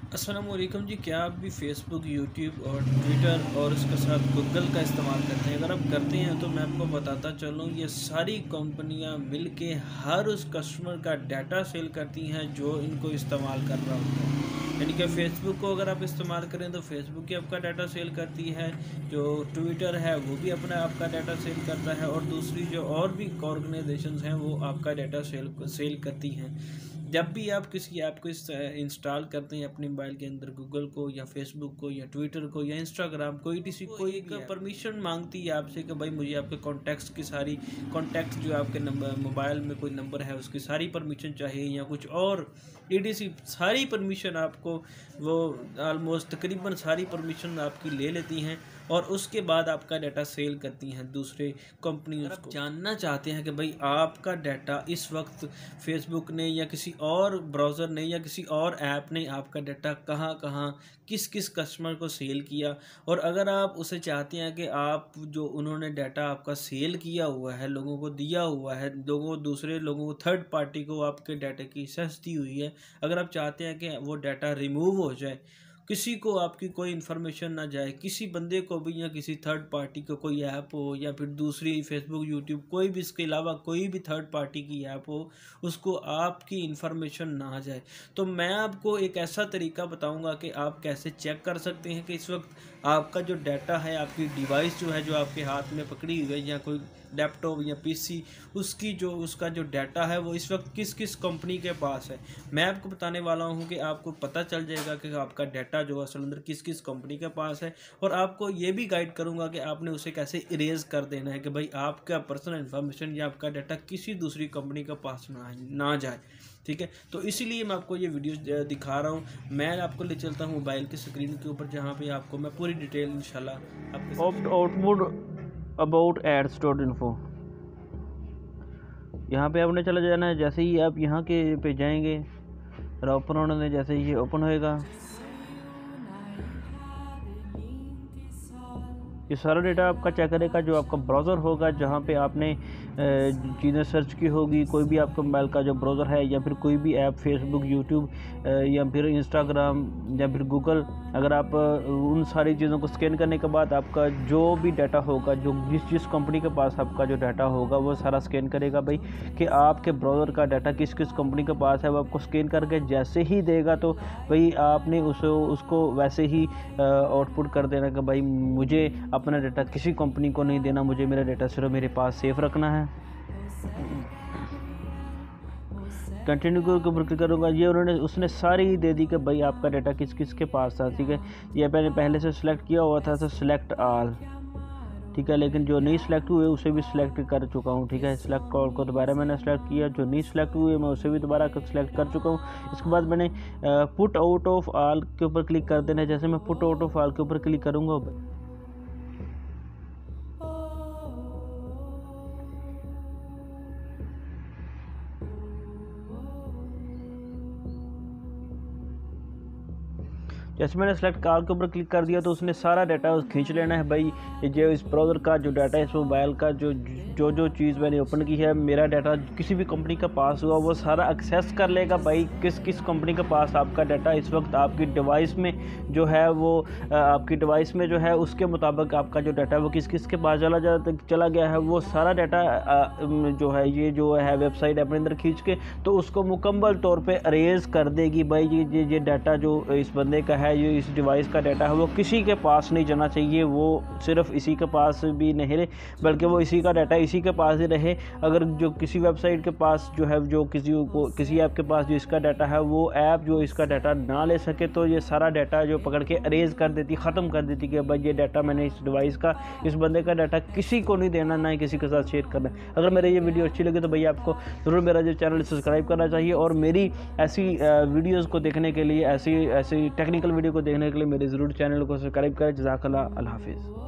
अस्सलामुअलैकुम जी। क्या आप भी फेसबुक, यूट्यूब और ट्विटर और उसके साथ गूगल का इस्तेमाल करते हैं? अगर आप करते हैं तो मैं आपको बताता चलूँ, ये सारी कंपनियां मिलके हर उस कस्टमर का डाटा सेल करती हैं जो इनको इस्तेमाल कर रहा होता है। यानी कि फेसबुक को अगर आप इस्तेमाल करें तो फेसबुक ही आपका डाटा सेल करती है, जो ट्विटर है वो भी अपना आपका डाटा सेल करता है, और दूसरी जो और भी ऑर्गेनाइजेशंस हैं वो आपका डाटा सेल करती हैं। जब भी आप किसी ऐप को इंस्टॉल करते हैं अपने मोबाइल के अंदर, गूगल को या फेसबुक को या ट्विटर को या इंस्टाग्राम, कोई एक परमिशन मांगती है आपसे कि भाई मुझे आपके कॉन्टैक्ट्स की सारी कॉन्टैक्ट्स जो आपके नंबर मोबाइल में कोई नंबर है उसकी सारी परमिशन चाहिए, या कुछ और ईटीसी सारी परमिशन आपको वो ऑलमोस्ट तकरीबन सारी परमिशन आपकी ले लेती हैं, और उसके बाद आपका डाटा सेल करती हैं दूसरे कंपनियों को। जानना चाहते हैं कि भाई आपका डाटा इस वक्त फेसबुक ने या किसी और ब्राउज़र ने या किसी और ऐप ने आपका डाटा कहाँ कहाँ किस किस कस्टमर को सेल किया, और अगर आप उसे चाहते हैं कि आप जो उन्होंने डाटा आपका सेल किया हुआ है, लोगों को दिया हुआ है, दूसरे लोगों को, थर्ड पार्टी को आपके डाटा की एक्सेस दी हुई है, अगर आप चाहते हैं कि वो डाटा रिमूव हो जाए, किसी को आपकी कोई इन्फॉर्मेशन ना जाए, किसी बंदे को भी या किसी थर्ड पार्टी को कोई ऐप हो या फिर दूसरी फेसबुक, यूट्यूब, कोई भी इसके अलावा कोई भी थर्ड पार्टी की ऐप हो, उसको आपकी इन्फॉर्मेशन ना जाए, तो मैं आपको एक ऐसा तरीका बताऊंगा कि आप कैसे चेक कर सकते हैं कि इस वक्त आपका जो डाटा है, आपकी डिवाइस जो है, जो आपके हाथ में पकड़ी हुई है, या कोई लैपटॉप या पीसी, उसका जो डाटा है वो इस वक्त किस किस कंपनी के पास है। मैं आपको बताने वाला हूं कि आपको पता चल जाएगा कि आपका डाटा जो असल अंदर किस किस कंपनी के पास है, और आपको ये भी गाइड करूंगा कि आपने उसे कैसे इरेज कर देना है कि भाई आपका पर्सनल इन्फॉर्मेशन या आपका डाटा किसी दूसरी कंपनी के पास ना जाए। ठीक है, तो इसीलिए मैं आपको ये वीडियो दिखा रहा हूँ। मैं आपको ले चलता हूँ मोबाइल की स्क्रीन के ऊपर, जहाँ पे आपको मैं पूरी डिटेल इंशाल्लाह आपके output about AIDS dot info. यहाँ पे आपने चला जाना है। जैसे ही आप यहाँ के पे जाएंगे और ओपन होने, जैसे ही ये ओपन होएगा, ये सारा डेटा आपका चेक करेगा। जो आपका ब्राउज़र होगा जहाँ पे आपने चीज़ें सर्च की होगी, कोई भी आपका मोबाइल का जो ब्राउज़र है, या फिर कोई भी ऐप, फेसबुक, यूट्यूब या फिर इंस्टाग्राम या फिर गूगल, अगर आप उन सारी चीज़ों को स्कैन करने के बाद आपका जो भी डाटा होगा, जो जिस कंपनी के पास आपका जो डाटा होगा वो सारा स्कैन करेगा भाई कि आपके ब्राउज़र का डाटा किस किस कंपनी के पास है। वो आपको स्कैन करके जैसे ही देगा तो भाई आपने उसको वैसे ही आउटपुट कर देना कि भाई मुझे अपना डाटा किसी कंपनी को नहीं देना, मुझे मेरा डाटा सिर्फ मेरे पास सेफ रखना है। कंटिन्यू के ऊपर क्लिक करूँगा, ये उसने सारी दे दी कि भाई आपका डाटा किस किस के पास था। ठीक है, ये मैंने पहले से सिलेक्ट किया हुआ था, तो सिलेक्ट ऑल। ठीक है, लेकिन जो नहीं सिलेक्ट हुए उसे भी सिलेक्ट कर चुका हूँ। ठीक है, सिलेक्ट ऑल को दोबारा मैंने सिलेक्ट किया, जो नहीं सिलेक्ट हुए मैं उसे भी दोबारा सिलेक्ट कर चुका हूँ। इसके बाद मैंने पुट आउट ऑफ ऑल के ऊपर क्लिक कर देना है। जैसे मैं पुट आउट ऑफ ऑल के ऊपर क्लिक करूँगा, जैसे मैंने सेलेक्ट कार के ऊपर क्लिक कर दिया तो उसने सारा डाटा खींच लेना है भाई। जो इस ब्राउज़र का जो डाटा है, इस मोबाइल का जो चीज़ मैंने ओपन की है, मेरा डाटा किसी भी कंपनी का पास हुआ वो सारा एक्सेस कर लेगा भाई किस किस कंपनी के पास आपका डाटा इस वक्त आपकी डिवाइस में जो है, वो आपकी डिवाइस में जो है उसके मुताबिक आपका जो डाटा है वो किस किस के पास चला गया है। वो सारा डाटा जो है, ये जो है वेबसाइट अपने अंदर खींच के तो उसको मुकम्मल तौर पे अरेज कर देगी भाई। ये डाटा जो इस बंदे का है, ये इस डिवाइस का डाटा है, वो किसी के पास नहीं जाना चाहिए। वो सिर्फ इसी के पास भी नहीं रहे, बल्कि वो इसी का डाटा इसी के पास ही रहे। अगर जो किसी वेबसाइट के पास जो है, जो किसी ऐप के पास जो इसका डाटा है, वो ऐप जो इसका डाटा ना ले सके तो ये सारा डाटा जो पकड़ के अरेज कर देती, ख़त्म कर देती कि भाई ये डाटा मैंने इस डिवाइस का, इस बंदे का डाटा किसी को नहीं देना, ना ही किसी के साथ शेयर करना। अगर मेरे ये वीडियो अच्छी लगी तो भैया आपको ज़रूर मेरा जो चैनल सब्सक्राइब करना चाहिए, और मेरी ऐसी वीडियोज़ को देखने के लिए, ऐसी टेक्निकल वीडियो को देखने के लिए मेरे ज़रूर चैनल को सब्सक्राइब करें। जज़ाकल्लाह, अल्लाह हाफ़िज़।